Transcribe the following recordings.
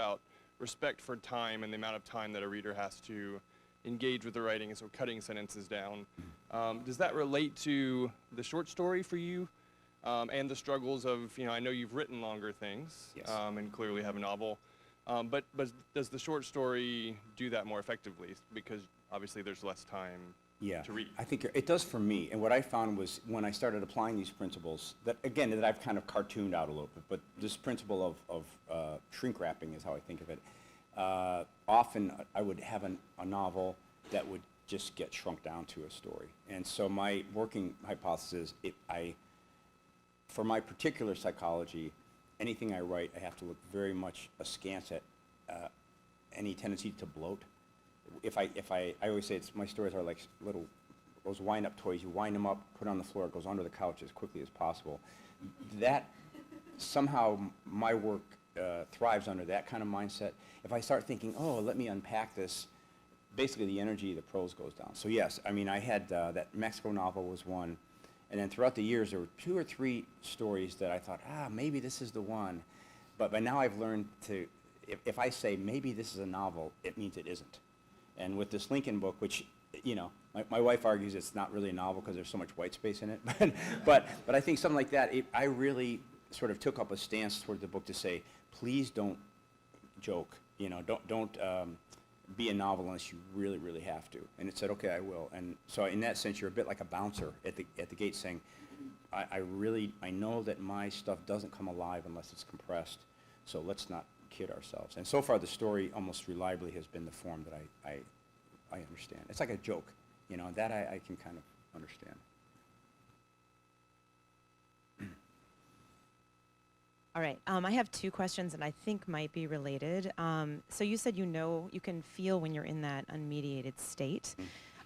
about respect for time and the amount of time that a reader has to engage with the writing, and so cutting sentences down. Does that relate to the short story for you, and the struggles of, I know you've written longer things, Yes. And clearly have a novel, but does the short story do that more effectively? Because obviously there's less time to read. I think it does for me. And what I found was when I started applying these principles, that again, that I've kind of cartooned out a little bit, but this principle of shrink wrapping is how I think of it. Often I would have a novel that would just get shrunk down to a story. And so my working hypothesis is, for my particular psychology, anything I write, I have to look very much askance at any tendency to bloat. I always say my stories are like those wind-up toys. You wind them up, put it on the floor, it goes under the couch as quickly as possible. That, somehow my work thrives under that kind of mindset. If I start thinking, oh, let me unpack this, basically the energy of the prose goes down. So yes, I mean, I had that Mexico novel was one, and then throughout the years there were 2 or 3 stories that I thought, maybe this is the one. But by now I've learned to, if I say maybe this is a novel, it means it isn't. And with this Lincoln book, which, my wife argues it's not really a novel because there's so much white space in it, but I think something like that, I really sort of took up a stance toward the book to say, please don't joke, don't be a novel unless you really, really have to. And it said, okay, I will. And so in that sense, you're a bit like a bouncer at the gate saying, I know that my stuff doesn't come alive unless it's compressed, so let's not kid ourselves. And so far the story almost reliably has been the form that I understand. It's like a joke, that I can kind of understand. All right, I have 2 questions that I think might be related. So you said you can feel when you're in that unmediated state.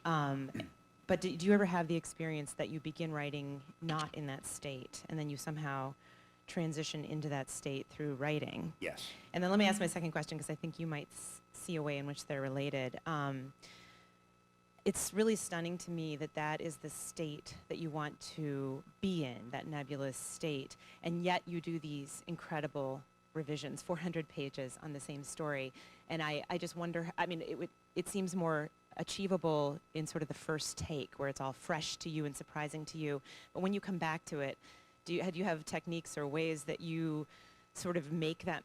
But do you ever have the experience that you begin writing not in that state, and then you somehow transition into that state through writing? Yes. And then let me ask my second question, because I think you might see a way in which they're related. It's really stunning to me that is the state that you want to be in, that nebulous state, and yet you do these incredible revisions, 400 pages on the same story. And I just wonder, it seems more achievable in sort of the first take, where it's all fresh to you and surprising to you. But when you come back to it, do you have techniques or ways that you sort of make that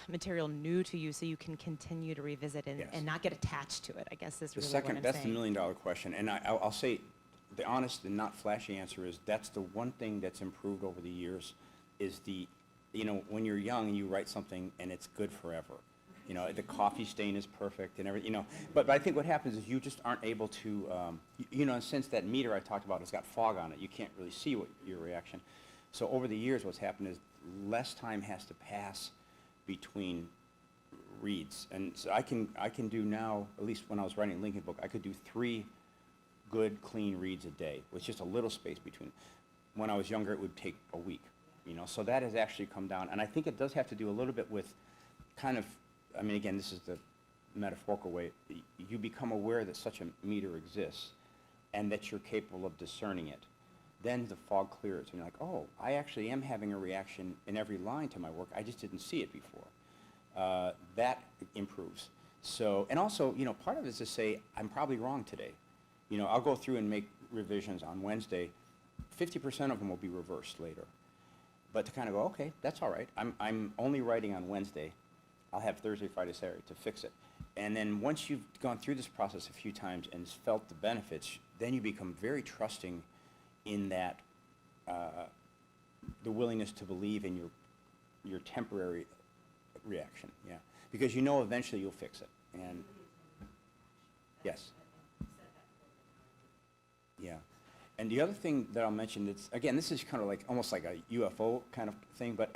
material new to you so you can continue to revisit and not get attached to it, I guess is really what I'm saying. That's the million-dollar question. And I'll say the honest and not flashy answer is that's the one thing that's improved over the years is when you're young and you write something and it's good forever. The coffee stain is perfect and everything, But I think what happens is you just aren't able to, since that meter I talked about has got fog on it, you can't really see your reaction. So over the years what's happened is less time has to pass between reads. And so I can do now, at least when I was writing Lincoln book, I could do 3 good, clean reads a day with just a little space between. When I was younger, it would take a week, So that has actually come down. And I think it does have to do a little bit with kind of, again, this is the metaphorical way, you become aware that such a meter exists and that you're capable of discerning it. Then the fog clears, and you're like, oh, I actually am having a reaction in every line to my work. I just didn't see it before. That improves. So, and also, part of it is to say, I'm probably wrong today. I'll go through and make revisions on Wednesday. 50% of them will be reversed later. But to kind of go, okay, that's all right. I'm only writing on Wednesday. I'll have Thursday, Friday, Saturday to fix it. And then once you've gone through this process a few times and felt the benefits, then you become very trusting in that, the willingness to believe in your temporary reaction, because eventually you'll fix it. And yes, and the other thing that I'll mention, again, this is kind of like almost like a UFO kind of thing, but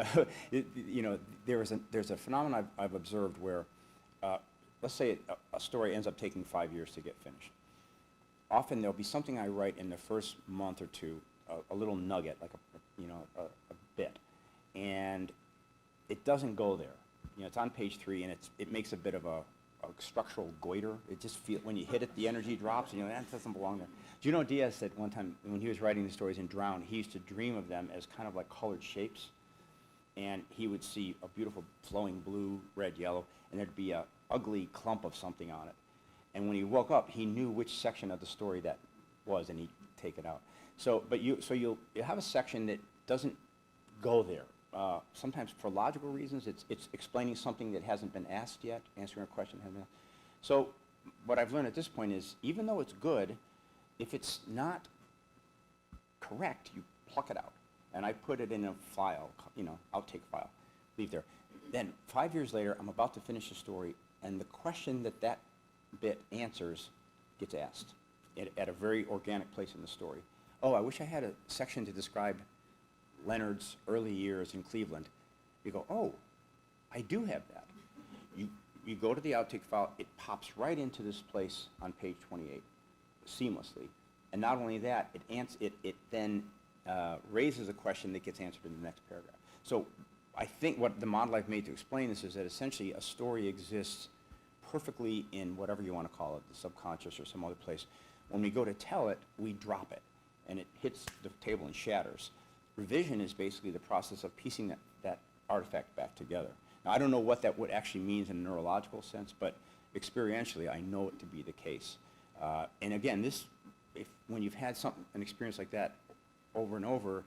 there's a phenomenon I've observed where, let's say a story ends up taking 5 years to get finished. Often there'll be something I write in the first month or two, a little nugget, like a bit, and it doesn't go there. It's on page 3, and it makes a bit of a structural goiter. It just when you hit it, the energy drops, and that doesn't belong there. Junot Diaz said one time when he was writing the stories in Drown, he used to dream of them as kind of like colored shapes, and he would see a beautiful flowing blue, red, yellow, and there'd be a ugly clump of something on it. And when he woke up, he knew which section of the story that was, and he'd take it out. So you'll have a section that doesn't go there. Sometimes for logical reasons, it's explaining something that hasn't been asked yet, answering a question that hasn't been asked. So what I've learned at this point is, even though it's good, if it's not correct, you pluck it out. And I put it in a file, outtake file, leave there. Then 5 years later, I'm about to finish the story, and the question that bit answers gets asked at a very organic place in the story. Oh, I wish I had a section to describe Leonard's early years in Cleveland. You go, oh, I do have that. You go to the outtake file, it pops right into this place on page 28 seamlessly. And not only that, it then raises a question that gets answered in the next paragraph. So I think what the model I've made to explain this is that essentially a story exists perfectly in whatever you want to call it, the subconscious or some other place. When we go to tell it, we drop it, and it hits the table and shatters. Revision is basically the process of piecing that artifact back together. Now, I don't know what that would actually means in a neurological sense, but experientially, I know it to be the case. And again, when you've had an experience like that over and over,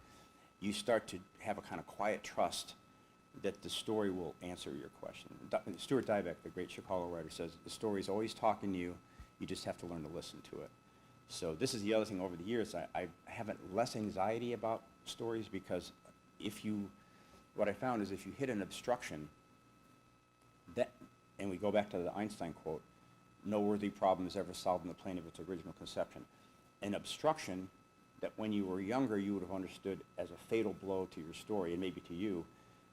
you start to have a kind of quiet trust that the story will answer your question. Stuart Dybek, the great Chicago writer, says the story is always talking to you. You just have to learn to listen to it. So this is the other thing over the years. I have less anxiety about stories because what I found is if you hit an obstruction, and we go back to the Einstein quote, no worthy problem is ever solved in the plane of its original conception. An obstruction that when you were younger you would have understood as a fatal blow to your story, and maybe to you,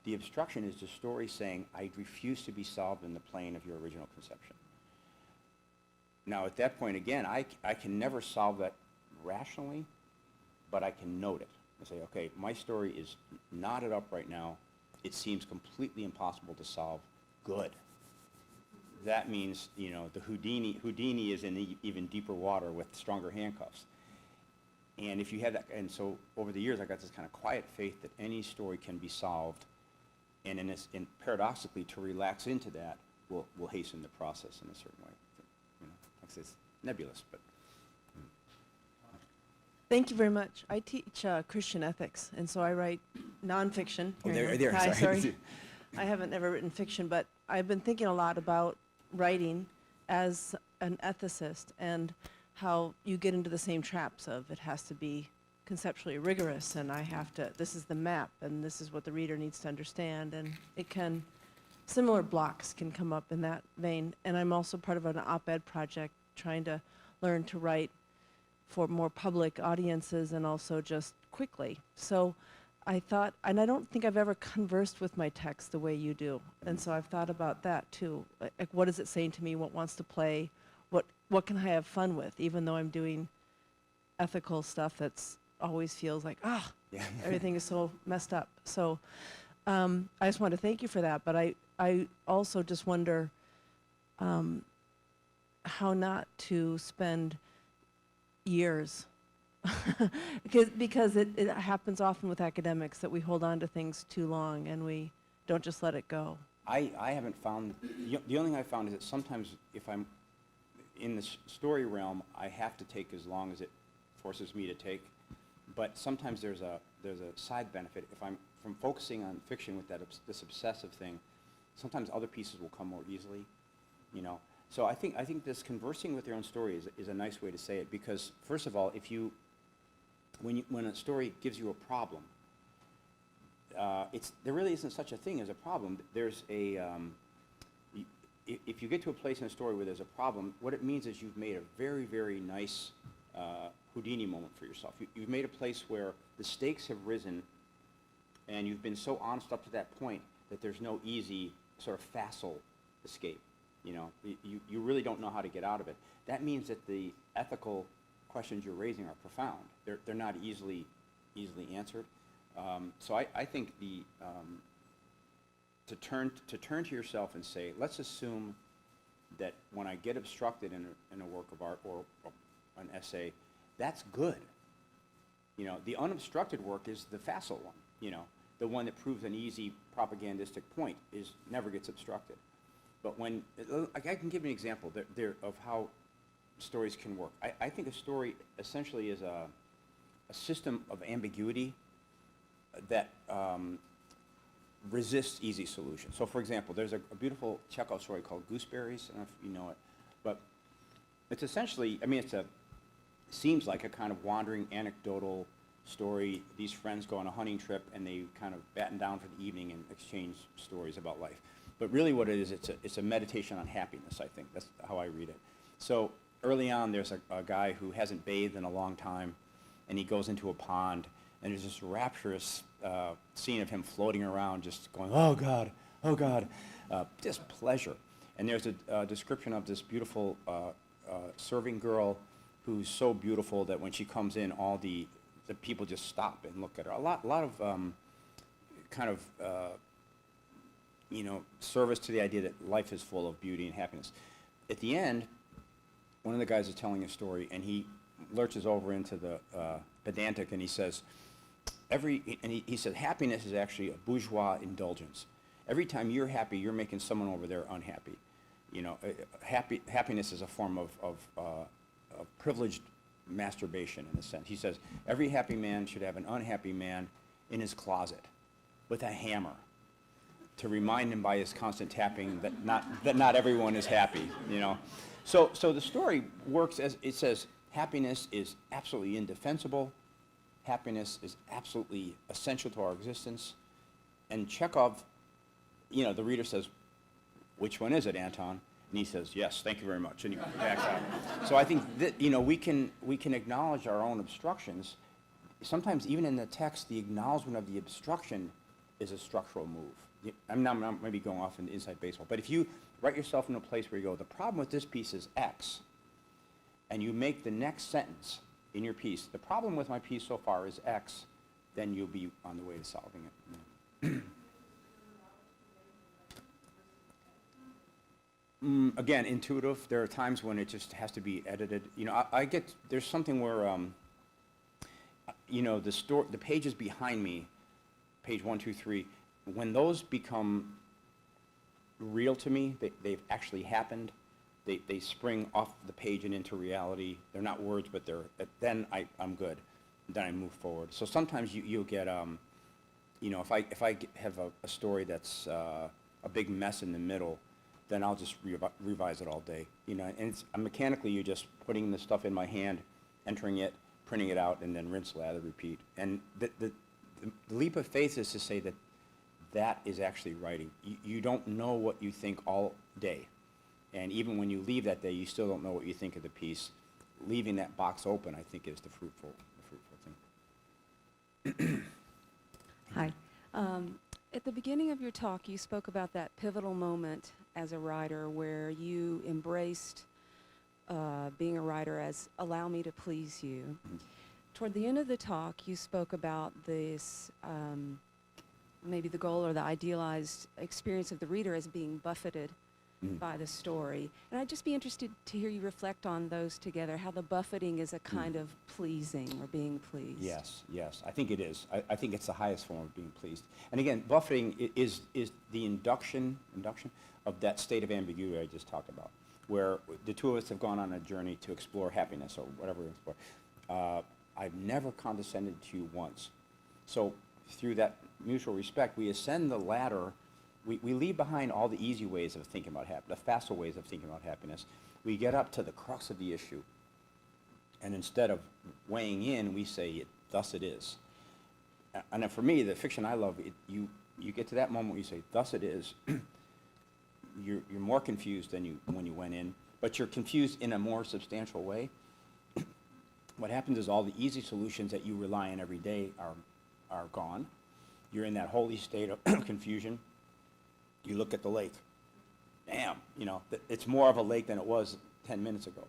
the obstruction is the story saying, I refuse to be solved in the plane of your original conception. Now, at that point, again, I can never solve that rationally, but I can note it and say, okay, my story is knotted up right now. It seems completely impossible to solve. Good. That means, the Houdini is in even deeper water with stronger handcuffs. And if you have that, and so over the years, I got this kind of quiet faith that any story can be solved, and paradoxically, to relax into that will hasten the process in a certain way. Like I say, it's nebulous, but. Thank you very much. I teach Christian ethics, and so I write nonfiction. Oh, there. Hi, Sorry. sorry. I haven't ever written fiction, but I've been thinking a lot about writing as an ethicist and how you get into the same traps of it has to be conceptually rigorous, and this is the map, and this is what the reader needs to understand, and similar blocks can come up in that vein. And I'm also part of an op-ed project trying to learn to write for more public audiences and also just quickly. So I thought, and I don't think I've ever conversed with my text the way you do, and so I've thought about that too. Like what is it saying to me? What wants to play? What can I have fun with? Even though I'm doing ethical stuff that's always feels like, everything is so messed up. So I just want to thank you for that, but I also just wonder how not to spend years because it happens often with academics that we hold on to things too long and we don't just let it go. I haven't found, the only thing I found is that sometimes if I'm in the story realm, I have to take as long as it forces me to take, but sometimes there's a side benefit. If I'm from focusing on fiction with this obsessive thing, sometimes other pieces will come more easily, So I think this conversing with your own story is a nice way to say it, because first of all, when a story gives you a problem, there really isn't such a thing as a problem. There's if you get to a place in a story where there's a problem, what it means is you've made a very, very nice Houdini moment for yourself. You've made a place where the stakes have risen, and you've been so honest up to that point that there's no easy sort of facile escape. You really don't know how to get out of it. That means that the ethical questions you're raising are profound. They're not easily answered. So I think to turn to yourself and say, let's assume that when I get obstructed in a work of art or an essay, that's good. The unobstructed work is the facile one. the one that proves an easy propagandistic point never gets obstructed. But when, I can give you an example of how stories can work. I think a story essentially is a system of ambiguity that resists easy solutions. So for example, there's a beautiful Chekhov story called Gooseberries. I don't know if you know it, but it's essentially, I mean, seems like a kind of wandering anecdotal story. These friends go on a hunting trip and they kind of batten down for the evening and exchange stories about life. But really what it is, it's a meditation on happiness, I think. That's how I read it. So early on, there's a guy who hasn't bathed in a long time, and he goes into a pond, and there's this rapturous scene of him floating around, just going, oh God, just pleasure. And there's a description of this beautiful serving girl who's so beautiful that when she comes in, all the people just stop and look at her. A lot of kind of service to the idea that life is full of beauty and happiness. At the end, one of the guys is telling a story, and he lurches over into the pedantic, and he says, he said, happiness is actually a bourgeois indulgence. Every time you're happy, you're making someone over there unhappy. Happiness is a form of privileged masturbation, in a sense. He says, every happy man should have an unhappy man in his closet with a hammer to remind him by his constant tapping that not everyone is happy, So the story works as it says, happiness is absolutely indefensible. Happiness is absolutely essential to our existence. And Chekhov, the reader says, which one is it, Anton? And he says, yes, thank you very much, and he backs out. So I think that, we can acknowledge our own obstructions. Sometimes even in the text, the acknowledgement of the obstruction is a structural move. I'm not maybe going off into inside baseball, but if you write yourself in a place where you go, the problem with this piece is X, and you make the next sentence in your piece, the problem with my piece so far is X, then you'll be on the way to solving it. Again, intuitive. There are times when it just has to be edited. There's something where, the pages behind me, page 1, 2, 3, when those become real to me, they've actually happened. They spring off the page and into reality. They're not words, but then I'm good. Then I move forward. So sometimes you'll get, if I have a story that's a big mess in the middle, then I'll just revise it all day. And mechanically, you're just putting the stuff in my hand, entering it, printing it out, and then rinse, lather, repeat. And the leap of faith is to say that is actually writing. You don't know what you think all day. And even when you leave that day, you still don't know what you think of the piece. Leaving that box open, I think, is the fruitful thing. Hi. At the beginning of your talk, you spoke about that pivotal moment as a writer where you embraced being a writer as allow me to please you. Mm-hmm. Toward the end of the talk, you spoke about this, maybe the goal or the idealized experience of the reader as being buffeted by the story. And I'd just be interested to hear you reflect on those together, how the buffeting is a kind of pleasing or being pleased. Yes. I think it is. I think it's the highest form of being pleased. And again, buffeting is the induction of that state of ambiguity I just talked about, where the two of us have gone on a journey to explore happiness or whatever we explore. I've never condescended to you once. So through that mutual respect, we ascend the ladder. We leave behind all the easy ways of thinking about happiness, the facile ways of thinking about happiness. We get up to the crux of the issue. And instead of weighing in, we say, thus it is. And then for me, the fiction I love, you get to that moment where you say, thus it is. You're more confused than when you went in, but you're confused in a more substantial way. What happens is all the easy solutions that you rely on every day are gone. You're in that holy state of confusion. You look at the lake. Damn, it's more of a lake than it was 10 minutes ago,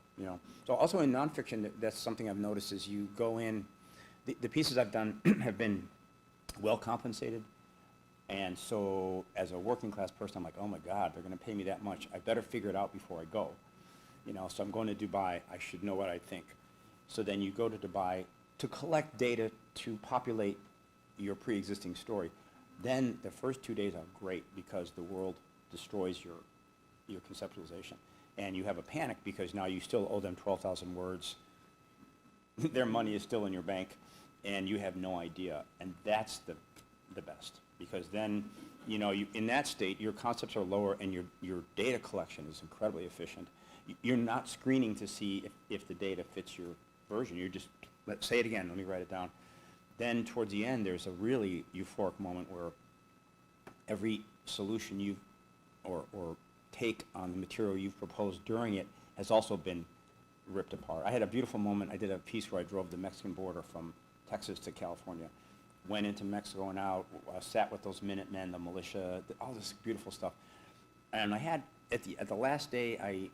So also in nonfiction, that's something I've noticed is you go in, the pieces I've done have been well compensated. And so as a working class person, I'm like, oh my God, they're going to pay me that much. I better figure it out before I go. So I'm going to Dubai. I should know what I think. So then you go to Dubai to collect data to populate your pre-existing story. Then the first 2 days are great because the world destroys your conceptualization. And you have a panic because now you still owe them 12,000 words. Their money is still in your bank, and you have no idea. And that's the best, because then, you know, in that state, your concepts are lower and your data collection is incredibly efficient. You're not screening to see if the data fits your version. You're just, let's say it again, let me write it down. Then towards the end, there's a really euphoric moment where every solution or take on the material you've proposed during it has also been ripped apart. I had a beautiful moment. I did a piece where I drove the Mexican border from Texas to California, went into Mexico and out, sat with those Minutemen, the militia, all this beautiful stuff. And I had, at the last day,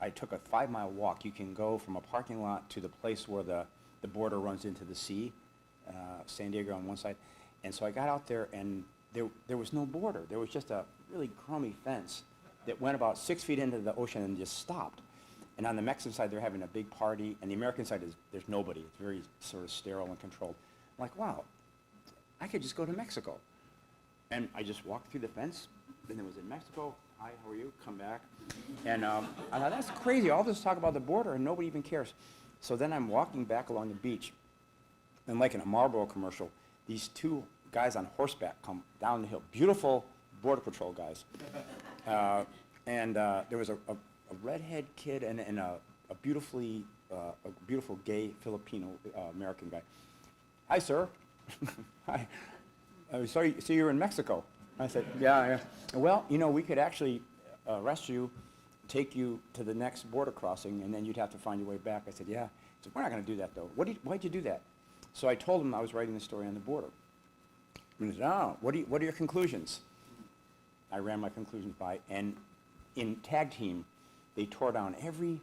I took a 5-mile walk. You can go from a parking lot to the place where the border runs into the sea, San Diego on one side. And so I got out there, and there was no border. There was just a really crummy fence that went about 6 feet into the ocean and just stopped. And on the Mexican side, they're having a big party, and the American side there's nobody. It's very sort of sterile and controlled. I'm like, wow, I could just go to Mexico. And I just walked through the fence, and it was in Mexico. Hi, how are you? Come back. And I thought, that's crazy. All this talk about the border, and nobody even cares. So then I'm walking back along the beach, and like in a Marlboro commercial, these 2 guys on horseback come down the hill. Beautiful Border Patrol guys. There was a redhead kid and a beautiful gay Filipino American guy. Hi, sir. Hi. So you're in Mexico. I said, yeah. Well, you know, we could actually arrest you, take you to the next border crossing, and then you'd have to find your way back. I said, yeah. He said, we're not going to do that, though. Why'd you do that? So I told him I was writing the story on the border. And he said, oh, what are your conclusions? I ran my conclusions by, and in tag team, they tore down every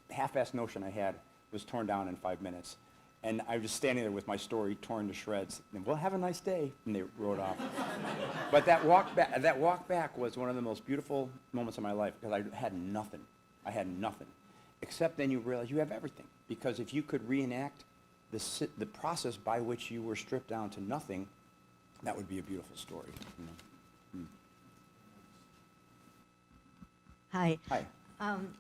half-assed notion I had was torn down in 5 minutes. And I was standing there with my story torn to shreds. And, well, have a nice day. And they rode off. But that walk back was one of the most beautiful moments of my life, because I had nothing. Except then you realize you have everything. Because if you could reenact the process by which you were stripped down to nothing, that would be a beautiful story. You know? Hi. Hi.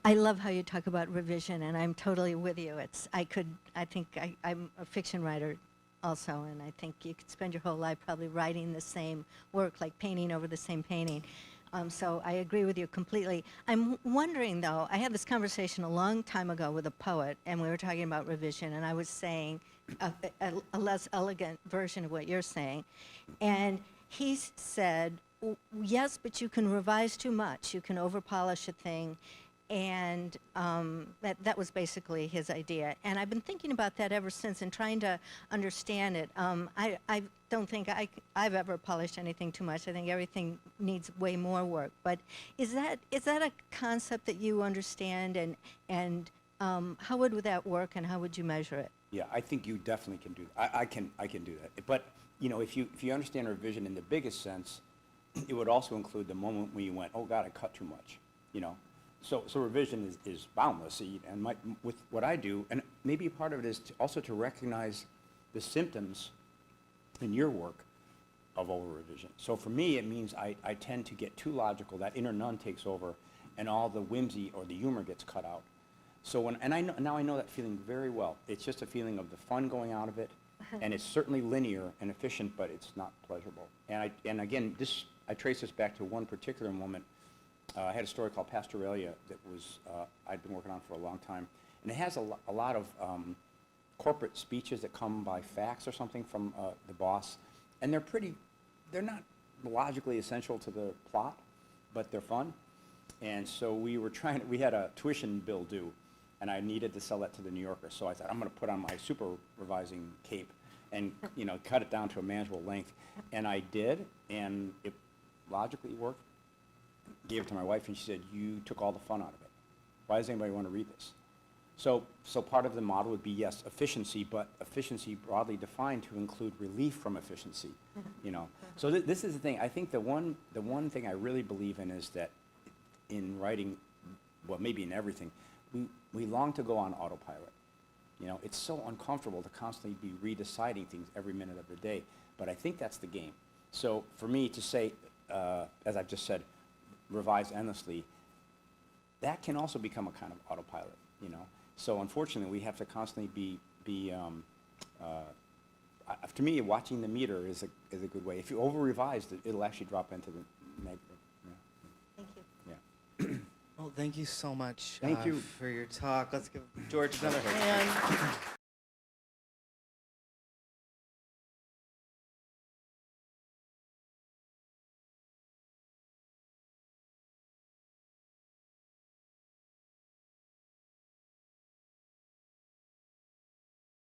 I love how you talk about revision, and I'm totally with you. I'm a fiction writer also, and I think you could spend your whole life probably writing the same work, like painting over the same painting. So I agree with you completely. I'm wondering, though, I had this conversation a long time ago with a poet, and we were talking about revision, and I was saying a less elegant version of what you're saying. And he said, yes, but you can revise too much. You can over-polish a thing. And that was basically his idea. And I've been thinking about that ever since and trying to understand it. I don't think I've ever polished anything too much. I think everything needs way more work. But is that a concept that you understand? And how would that work, and how would you measure it? Yeah, I think you definitely can do that. I can do that. But you know, if you understand revision in the biggest sense, it would also include the moment when you went, oh God, I cut too much. You know. So revision is boundless, and with what I do, and maybe part of it is also to recognize the symptoms in your work of over-revision. So for me, it means I tend to get too logical, that inner nun takes over, and all the whimsy or the humor gets cut out. So I know that feeling very well. It's just a feeling of the fun going out of it, and it's certainly linear and efficient, but it's not pleasurable. And again, I trace this back to one particular moment. I had a story called Pastoralia that I'd been working on for a long time. And it has a lot of corporate speeches that come by fax or something from the boss. And they're not logically essential to the plot, but they're fun. And so we had a tuition bill due, and I needed to sell that to the New Yorker. So I thought, I'm going to put on my supervising cape and cut it down to a manageable length. And I did, and it logically worked. Gave it to my wife, and she said, you took all the fun out of it. Why does anybody want to read this? So part of the model would be, yes, efficiency, but efficiency broadly defined to include relief from efficiency. You know. So this is the thing. I think the one thing I really believe in is that in writing, well, maybe in everything, we long to go on autopilot. You know, it's so uncomfortable to constantly be redeciding things every minute of the day. But I think that's the game. So for me to say, as I've just said, revise endlessly, that can also become a kind of autopilot, you know. So unfortunately, we have to constantly to me, watching the meter is a good way. If you over-revise, it'll actually drop into the negative. Thank you. Yeah. Well, thank you so much Thank you. for your talk. Let's give George another hand.